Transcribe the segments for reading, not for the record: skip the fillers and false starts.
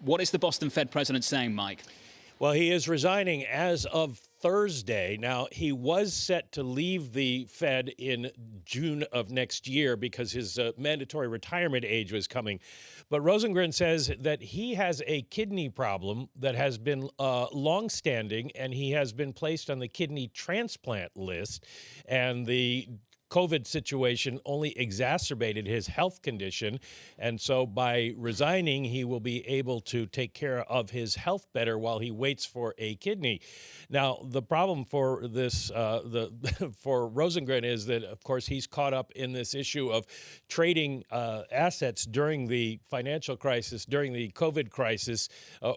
What is the Boston Fed president saying, Mike? Well, he is resigning as of Thursday. Now, he was set to leave the Fed in June of next year because his mandatory retirement age was coming. But Rosengren says that he has a kidney problem that has been longstanding, and he has been placed on the kidney transplant list. And the COVID situation only exacerbated his health condition. And so by resigning, he will be able to take care of his health better while he waits for a kidney. Now, the problem for this, for Rosengren is that, of course, he's caught up in this issue of trading assets during the financial crisis, during the COVID crisis,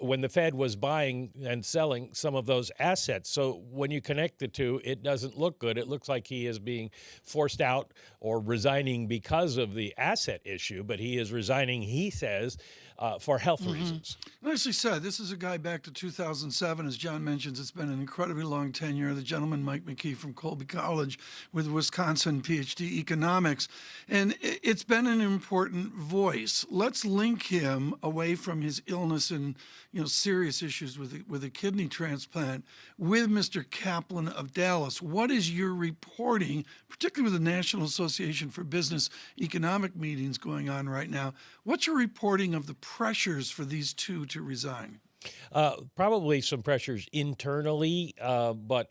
when the Fed was buying and selling some of those assets. So when you connect the two, it doesn't look good. It looks like he is being forced out or resigning because of the asset issue, but he is resigning, he says, for health reasons. Nicely said. This is a guy back to 2007. As John mentions, it's been an incredibly long tenure. The gentleman, Mike McKee from Colby College with Wisconsin PhD economics. And it's been an important voice. Let's link him away from his illness and serious issues with a kidney transplant with Mr. Kaplan of Dallas. What is your reporting, particularly with the National Association for Business economic meetings going on right now? What's your reporting of the pressures for these two to resign? Probably some pressures internally, but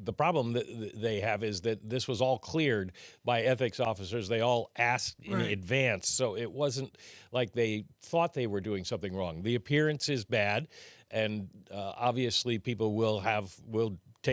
the problem that they have is that this was all cleared by ethics officers. They all asked in advance, so it wasn't like they thought they were doing something wrong. The appearance is bad, and obviously people will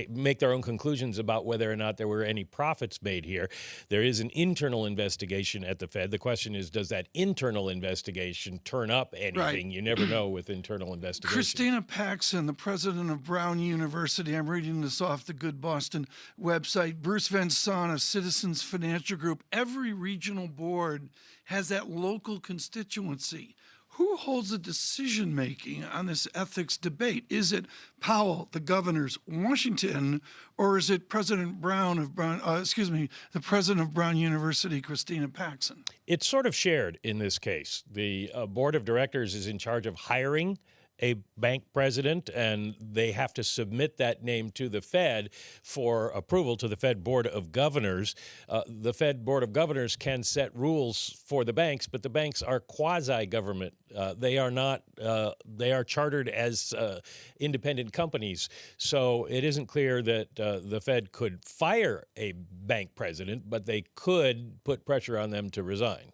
make their own conclusions about whether or not there were any profits made here. There is an internal investigation at the Fed. The question is, does that internal investigation turn up anything? Right. You never know with internal investigations. Christina Paxson, the president of Brown University, I'm reading this off the Good Boston website. Bruce Van Saun of Citizens Financial Group. Every regional board has that local constituency. Who holds the decision-making on this ethics debate? Is it Powell, the governor's Washington, or is it President Brown of the president of Brown University, Christina Paxson? It's sort of shared in this case. The board of directors is in charge of hiring a bank president, and they have to submit that name to the Fed for approval to the Fed Board of Governors. The Fed Board of Governors can set rules for the banks, but the banks are quasi-government. They are not. They are chartered as independent companies. So it isn't clear that the Fed could fire a bank president, but they could put pressure on them to resign.